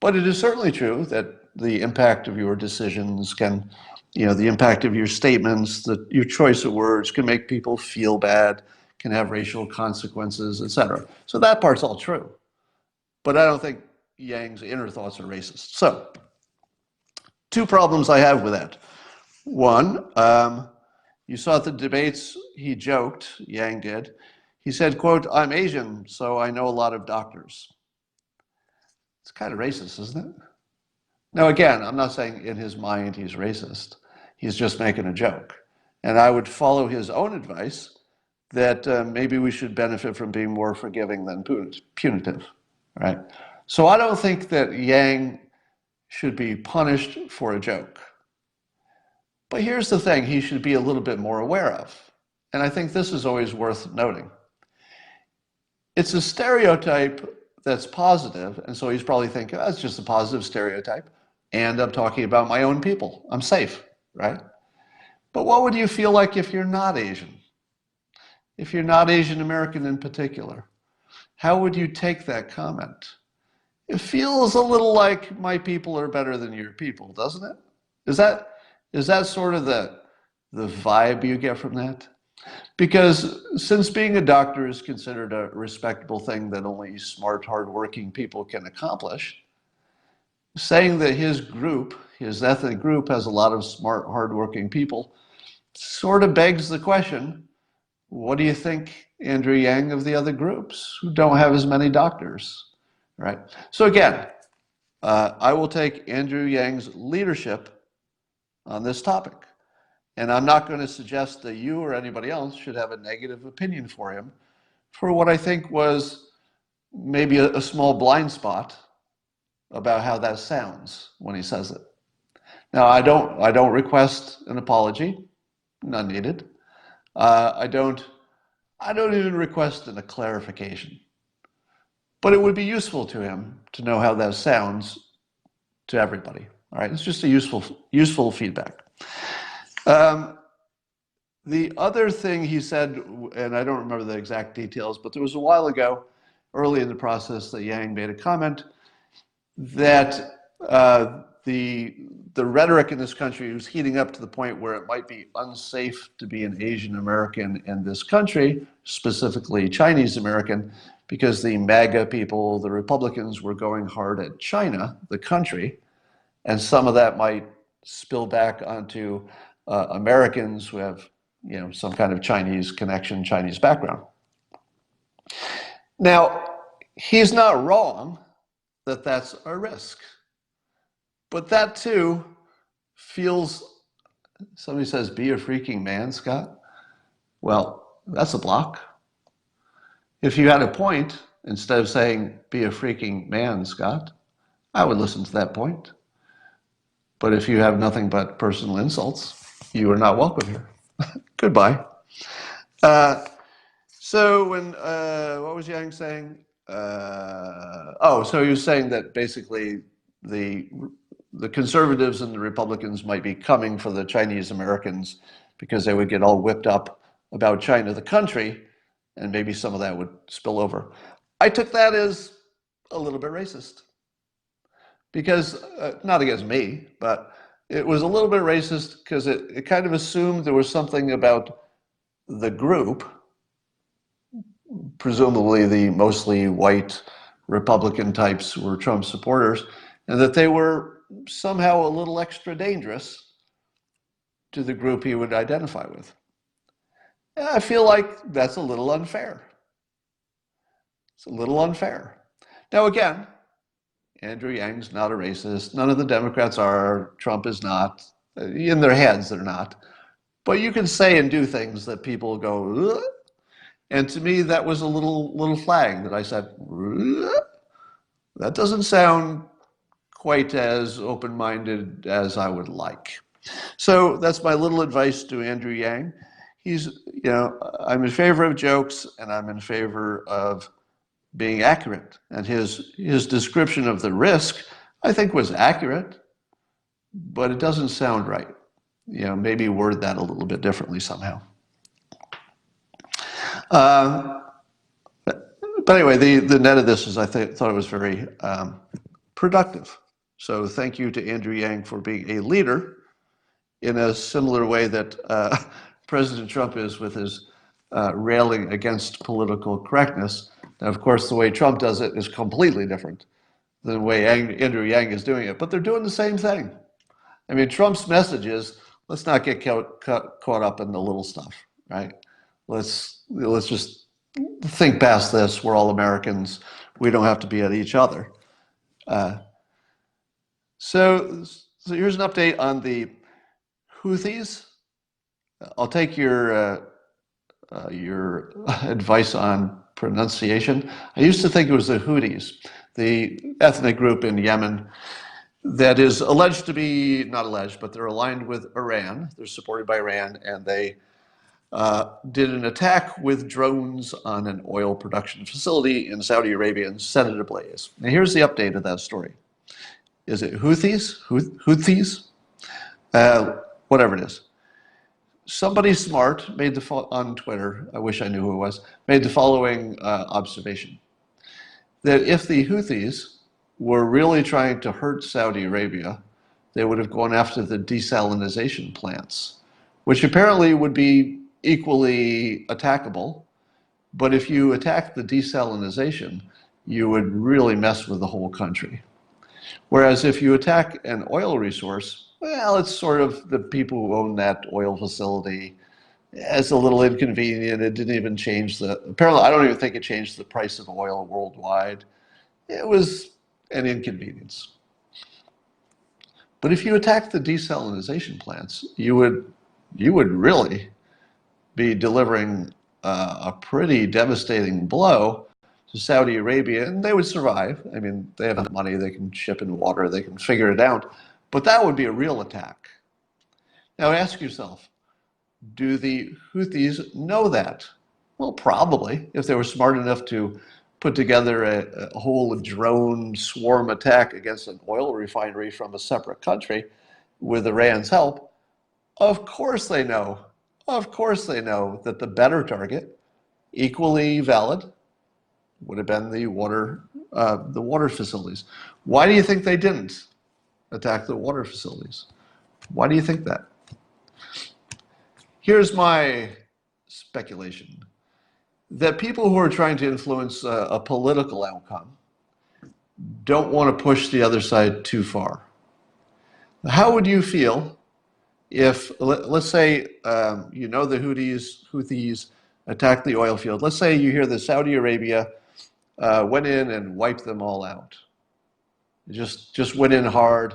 But it is certainly true that the impact of your decisions can, the impact of your statements, your choice of words can make people feel bad, can have racial consequences, etc. So that part's all true. But I don't think Yang's inner thoughts are racist. So, two problems I have with that. One, you saw at the debates, he joked, Yang did. He said, quote, "I'm Asian, so I know a lot of doctors." It's kind of racist, isn't it? Now, again, I'm not saying in his mind he's racist. He's just making a joke. And I would follow his own advice that maybe we should benefit from being more forgiving than punitive, right? So I don't think that Yang should be punished for a joke. But here's the thing he should be a little bit more aware of. And I think this is always worth noting. It's a stereotype that's positive, and so he's probably thinking, oh, it's just a positive stereotype, and I'm talking about my own people. I'm safe, right? But what would you feel like if you're not Asian? If you're not Asian American in particular? How would you take that comment? It feels a little like my people are better than your people, doesn't it? Is that sort of the vibe you get from that? Because since being a doctor is considered a respectable thing that only smart, hardworking people can accomplish, saying that his group, his ethnic group, has a lot of smart, hardworking people sort of begs the question, what do you think, Andrew Yang, of the other groups who don't have as many doctors, right? So again, I will take Andrew Yang's leadership on this topic. And I'm not going to suggest that you or anybody else should have a negative opinion for him for what I think was maybe a small blind spot about how that sounds when he says it. Now, I don't request an apology, none needed. I don't even request a clarification. But it would be useful to him to know how that sounds to everybody. All right, it's just a useful feedback. The other thing he said, and I don't remember the exact details, but there was a while ago, early in the process, that Yang made a comment that the rhetoric in this country was heating up to the point where it might be unsafe to be an Asian American in this country, specifically Chinese American, because the MAGA people, the Republicans, were going hard at China, the country, and some of that might spill back onto Americans who have some kind of Chinese connection, Chinese background. Now, he's not wrong that that's a risk. But that too feels, somebody says, be a freaking man, Scott. Well, that's a block. If you had a point, instead of saying, be a freaking man, Scott, I would listen to that point. But if you have nothing but personal insults, you are not welcome here. Goodbye. So when, what was Yang saying? So he was saying that basically the conservatives and the Republicans might be coming for the Chinese Americans because they would get all whipped up about China, the country, and maybe some of that would spill over. I took that as a little bit racist because, not against me, but it was a little bit racist because it kind of assumed there was something about the group, presumably the mostly white Republican types who were Trump supporters, and that they were somehow a little extra dangerous to the group he would identify with. And I feel like that's a little unfair. It's a little unfair. Now, again, Andrew Yang's not a racist. None of the Democrats are. Trump is not. In their heads, they're not. But you can say and do things that people go, ugh. And to me, that was a little flag that I said, ugh. That doesn't sound quite as open-minded as I would like. So that's my little advice to Andrew Yang. He's, I'm in favor of jokes and I'm in favor of being accurate. And his description of the risk, I think, was accurate, but it doesn't sound right. Maybe word that a little bit differently somehow. But anyway, the net of this is I thought it was very productive. So thank you to Andrew Yang for being a leader in a similar way that President Trump is with his railing against political correctness. Now, of course, the way Trump does it is completely different than the way Andrew Yang is doing it, but they're doing the same thing. I mean, Trump's message is, let's not get caught up in the little stuff, right? Let's just think past this. We're all Americans. We don't have to be at each other. So here's an update on the Houthis. I'll take your advice on pronunciation. I used to think it was the Houthis, the ethnic group in Yemen that is alleged to be, not alleged, but they're aligned with Iran. They're supported by Iran, and they did an attack with drones on an oil production facility in Saudi Arabia and set it ablaze. Now here's the update of that story. Is it Houthis? Houthis? Whatever it is. Somebody smart made on Twitter, I wish I knew who it was, made the following observation. That if the Houthis were really trying to hurt Saudi Arabia, they would have gone after the desalination plants, which apparently would be equally attackable. But if you attack the desalination, you would really mess with the whole country. Whereas if you attack an oil resource, well, it's sort of the people who own that oil facility. It's a little inconvenient. It didn't even change apparently, I don't even think it changed the price of oil worldwide. It was an inconvenience. But if you attack the desalination plants, you would really be delivering a pretty devastating blow to Saudi Arabia, and they would survive. I mean, they have enough money, they can ship in water, they can figure it out. But that would be a real attack. Now ask yourself, do the Houthis know that? Well, probably, if they were smart enough to put together a whole drone swarm attack against an oil refinery from a separate country with Iran's help. Of course they know. Of course they know that the better target, equally valid, would have been the water facilities. Why do you think they didn't attack the water facilities? Why do you think that? Here's my speculation. That people who are trying to influence a political outcome don't want to push the other side too far. How would you feel Let's say the Houthis attacked the oil field. Let's say you hear that Saudi Arabia went in and wiped them all out. Just went in hard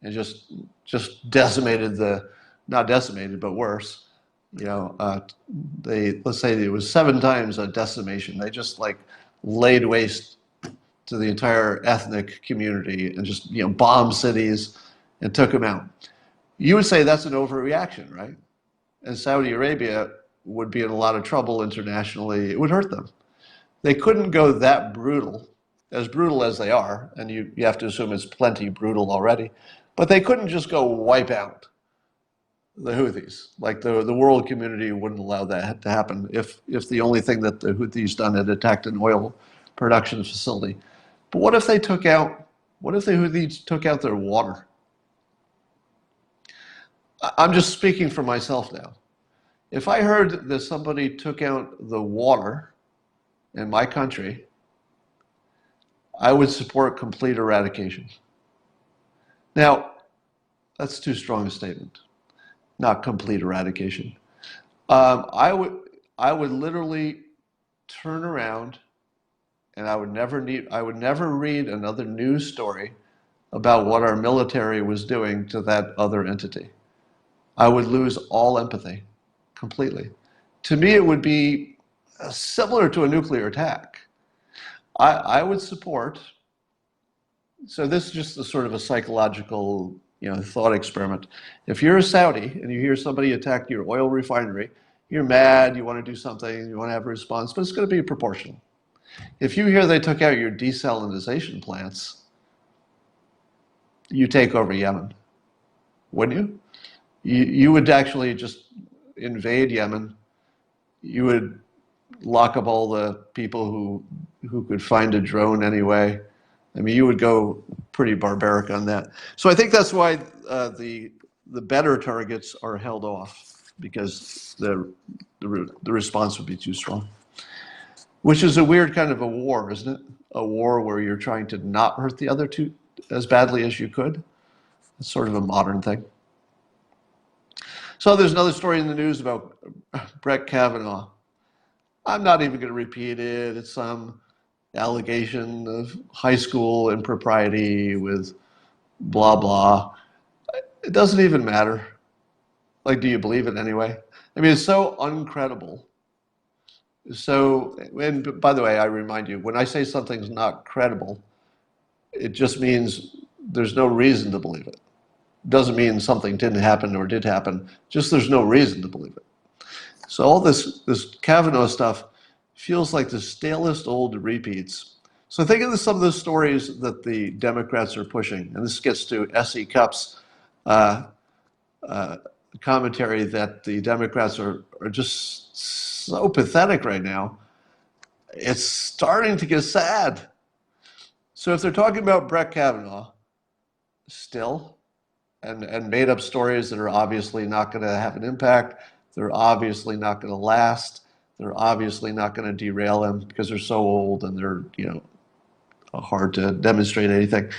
and just decimated not decimated, but worse. Let's say it was 7 times a decimation. They just like laid waste to the entire ethnic community and just bombed cities and took them out. You would say that's an overreaction, right? And Saudi Arabia would be in a lot of trouble internationally. It would hurt them. They couldn't go that brutal, as brutal as they are, and you have to assume it's plenty brutal already, but they couldn't just go wipe out the Houthis. Like the world community wouldn't allow that to happen if the only thing that the Houthis done had attacked an oil production facility. But what if the Houthis took out their water? I'm just speaking for myself now. If I heard that somebody took out the water in my country, I would support complete eradication. Now, that's too strong a statement. Not complete eradication. I would literally turn around, and I would never read another news story about what our military was doing to that other entity. I would lose all empathy completely. To me, it would be similar to a nuclear attack. I would support. So this is just a sort of a psychological, thought experiment. If you're a Saudi and you hear somebody attack your oil refinery, you're mad, you want to do something, you want to have a response, but it's going to be proportional. If you hear they took out your desalinization plants, you take over Yemen, wouldn't you? You would actually just invade Yemen. You would lock up all the people who could find a drone anyway. I mean, you would go pretty barbaric on that. So I think that's why the better targets are held off, because the response would be too strong. Which is a weird kind of a war, isn't it? A war where you're trying to not hurt the other two as badly as you could. It's sort of a modern thing. So there's another story in the news about Brett Kavanaugh. I'm not even going to repeat it. It's some allegation of high school impropriety with blah, blah. It doesn't even matter. Like, do you believe it anyway? I mean, it's so uncredible. So, and by the way, I remind you, when I say something's not credible, it just means there's no reason to believe it. It doesn't mean something didn't happen or did happen, just there's no reason to believe it. So all this Kavanaugh stuff feels like the stalest old repeats. So think of some of the stories that the Democrats are pushing, and this gets to S.E. Cupp's commentary that the Democrats are just so pathetic right now. It's starting to get sad. So if they're talking about Brett Kavanaugh still, and made up stories that are obviously not going to have an impact, they're obviously not going to last, they're obviously not going to derail him because they're so old and they're hard to demonstrate anything.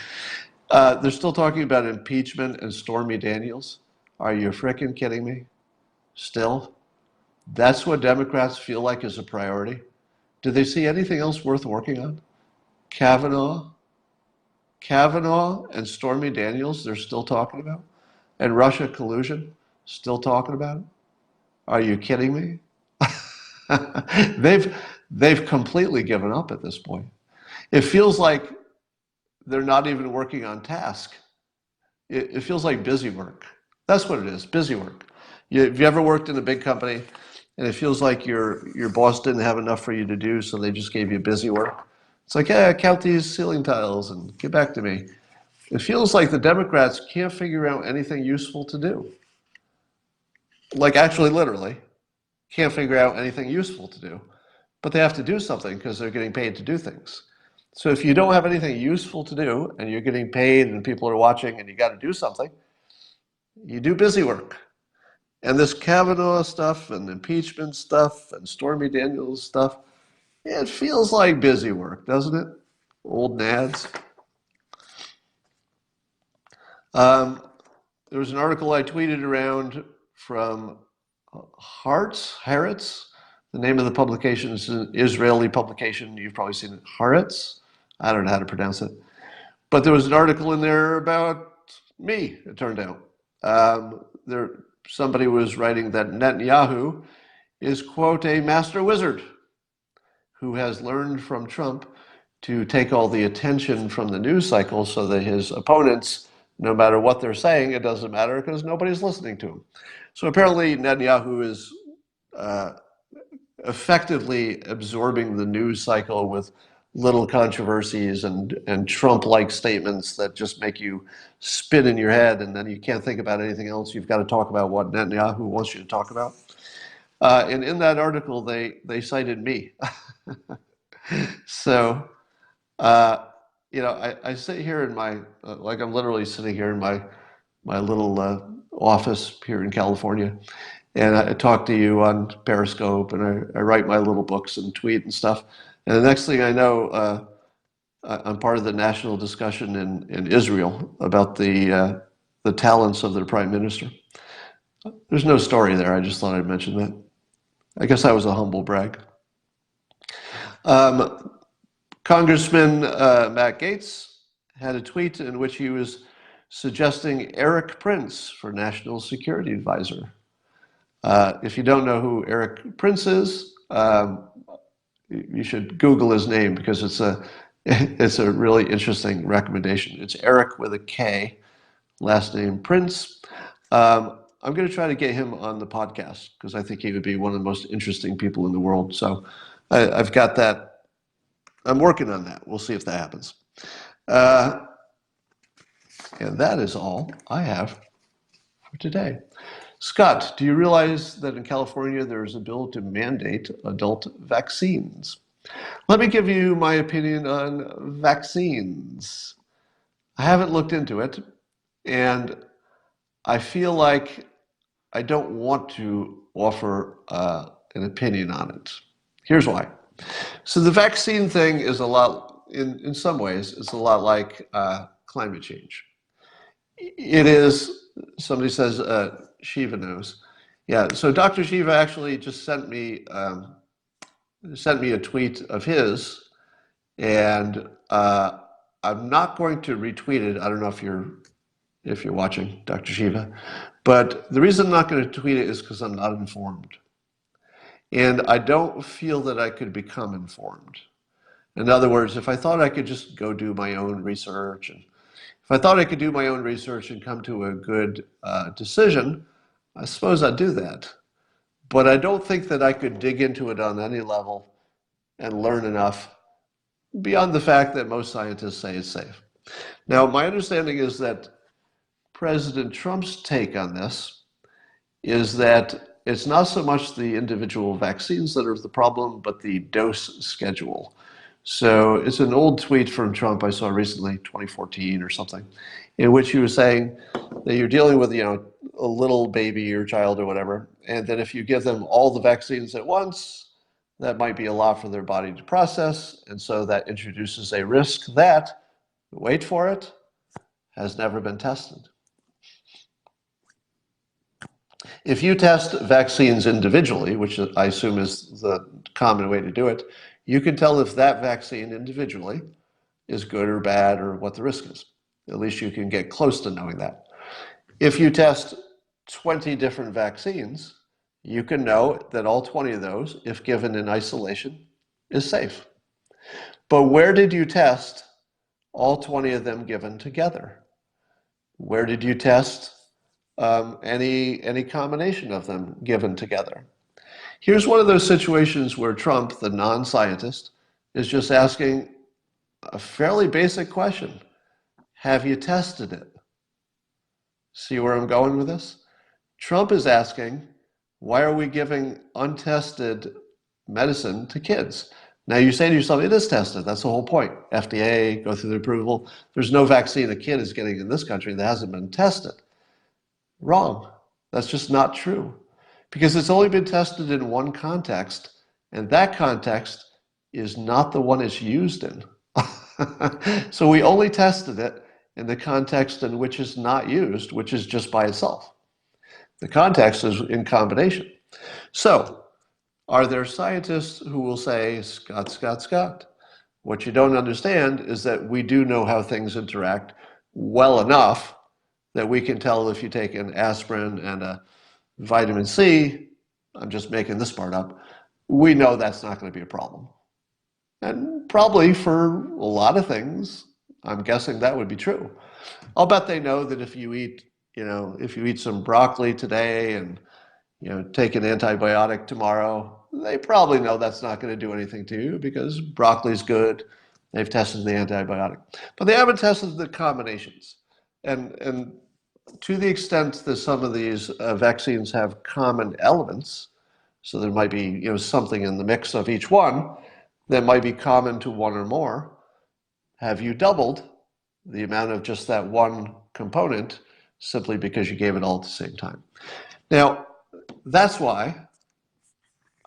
They're still talking about impeachment and Stormy Daniels. Are you frickin' kidding me? Still? That's what Democrats feel like is a priority? Do they see anything else worth working on? Kavanaugh and Stormy Daniels, they're still talking about? And Russia collusion, still talking about it? Are you kidding me? They've completely given up at this point. It feels like they're not even working on task. It feels like busy work. That's what it is, busy work. Have you ever worked in a big company and it feels like your boss didn't have enough for you to do, so they just gave you busy work? It's like, yeah, count these ceiling tiles and get back to me. It feels like the Democrats can't figure out anything useful to do. Like, actually, literally, can't figure out anything useful to do. But they have to do something because they're getting paid to do things. So if you don't have anything useful to do and you're getting paid and people are watching and you got to do something, you do busy work. And this Kavanaugh stuff and impeachment stuff and Stormy Daniels stuff, it feels like busy work, doesn't it? Old nads. there was an article I tweeted around from Haaretz. The name of the publication is an Israeli publication. You've probably seen it, Haaretz. I don't know how to pronounce it. But there was an article in there about me, it turned out. Somebody was writing that Netanyahu is, quote, a master wizard who has learned from Trump to take all the attention from the news cycle so that his opponents, no matter what they're saying, it doesn't matter because nobody's listening to him. So apparently Netanyahu is effectively absorbing the news cycle with little controversies and Trump-like statements that just make you spin in your head, and then you can't think about anything else. You've got to talk about what Netanyahu wants you to talk about. And in that article, they cited me. So, I sit here in my, like I'm literally sitting here in my little office here in California, and I talk to you on Periscope, and I write my little books and tweet and stuff. And the next thing I know, I'm part of the national discussion in Israel about the talents of their prime minister. There's no story there. I just thought I'd mention that. I guess that was a humble brag. Congressman Matt Gaetz had a tweet in which he was suggesting Erik Prince for National Security Advisor. If you don't know who Erik Prince is, you should Google his name because it's a really interesting recommendation. It's Erik with a K, last name Prince. I'm going to try to get him on the podcast because I think he would be one of the most interesting people in the world. So I've got that. I'm working on that. We'll see if that happens. And that is all I have for today. Scott, do you realize that in California there is a bill to mandate adult vaccines? Let me give you my opinion on vaccines. I haven't looked into it, and I feel like I don't want to offer an opinion on it. Here's why. So the vaccine thing is a lot, in some ways, it's a lot like climate change. It is, somebody says, Shiva knows. Yeah, so Dr. Shiva actually just sent me a tweet of his, and I'm not going to retweet it. I don't know if you're watching, Dr. Shiva, but the reason I'm not going to tweet it is because I'm not informed. And I don't feel that I could become informed. In other words, if I thought I could just go do my own research, and if I thought I could do my own research and come to a good decision, I suppose I'd do that. But I don't think that I could dig into it on any level and learn enough beyond the fact that most scientists say it's safe. Now, my understanding is that President Trump's take on this is that it's not so much the individual vaccines that are the problem, but the dose schedule. So it's an old tweet from Trump I saw recently, 2014 or something, in which he was saying that you're dealing with, a little baby or child or whatever, and that if you give them all the vaccines at once, that might be a lot for their body to process, and so that introduces a risk that, wait for it, has never been tested. If you test vaccines individually, which I assume is the common way to do it, you can tell if that vaccine individually is good or bad or what the risk is. At least you can get close to knowing that. If you test 20 different vaccines, you can know that all 20 of those, if given in isolation, is safe. But where did you test all 20 of them given together? Where did you test any combination of them given together? Here's one of those situations where Trump, the non-scientist, is just asking a fairly basic question. Have you tested it? See where I'm going with this? Trump is asking, why are we giving untested medicine to kids? Now you say to yourself, it is tested. That's the whole point. FDA, go through the approval. There's no vaccine a kid is getting in this country that hasn't been tested. Wrong. That's just not true. Because it's only been tested in one context, and that context is not the one it's used in. So we only tested it in the context in which it's not used, which is just by itself. The context is in combination. So, are there scientists who will say, Scott, Scott, Scott? What you don't understand is that we do know how things interact well enough that we can tell if you take an aspirin and a vitamin C, I'm just making this part up, we know that's not going to be a problem. And probably for a lot of things, I'm guessing that would be true. I'll bet they know that if you eat, if you eat some broccoli today and, take an antibiotic tomorrow, they probably know that's not going to do anything to you because broccoli's good. They've tested the antibiotic. But they haven't tested the combinations. And to the extent that some of these vaccines have common elements, so there might be something in the mix of each one that might be common to one or more, have you doubled the amount of just that one component simply because you gave it all at the same time? Now, that's why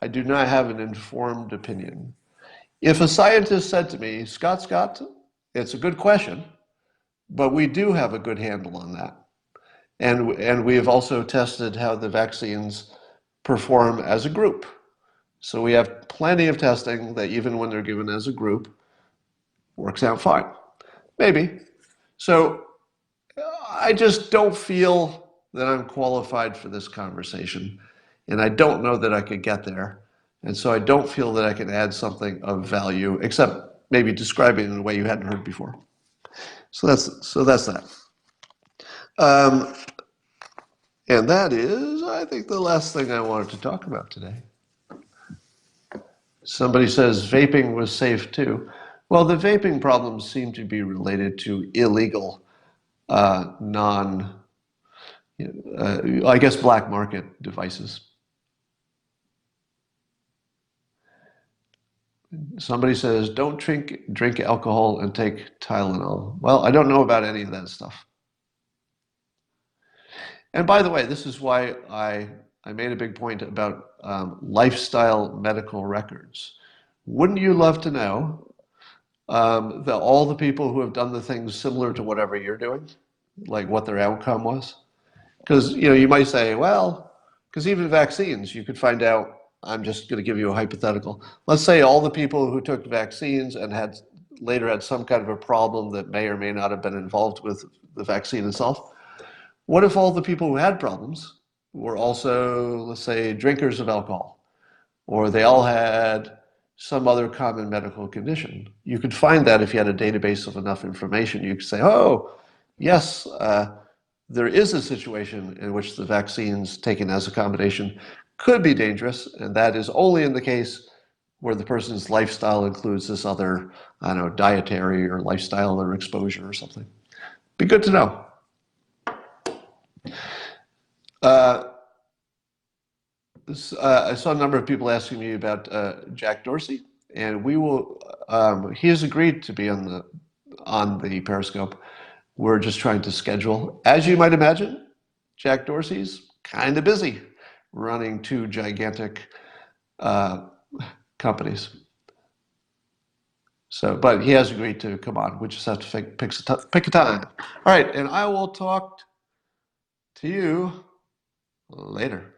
I do not have an informed opinion. If a scientist said to me, Scott, it's a good question, but we do have a good handle on that. And we have also tested how the vaccines perform as a group. So we have plenty of testing that even when they're given as a group, works out fine. Maybe. So I just don't feel that I'm qualified for this conversation. And I don't know that I could get there. And so I don't feel that I can add something of value, except maybe describing it in a way you hadn't heard before. So that's that. And that is, I think, the last thing I wanted to talk about today. Somebody says vaping was safe too. Well, the vaping problems seem to be related to illegal, I guess, black market devices. Somebody says, don't drink alcohol and take Tylenol. Well, I don't know about any of that stuff. And by the way, this is why I made a big point about lifestyle medical records. Wouldn't you love to know that all the people who have done the things similar to whatever you're doing, like what their outcome was? Because you might say, well, because even vaccines, you could find out. I'm just going to give you a hypothetical. Let's say all the people who took vaccines and later had some kind of a problem that may or may not have been involved with the vaccine itself. What if all the people who had problems were also, let's say, drinkers of alcohol, or they all had some other common medical condition? You could find that if you had a database of enough information. You could say, oh, yes, there is a situation in which the vaccines taken as a combination could be dangerous, and that is only in the case where the person's lifestyle includes this other, dietary or lifestyle or exposure or something. Be good to know. I saw a number of people asking me about Jack Dorsey, and we will. He has agreed to be on the Periscope. We're just trying to schedule. As you might imagine, Jack Dorsey's kind of busy running two gigantic companies. So, but he has agreed to come on. We just have to pick a time. All right, and I will talk to you later.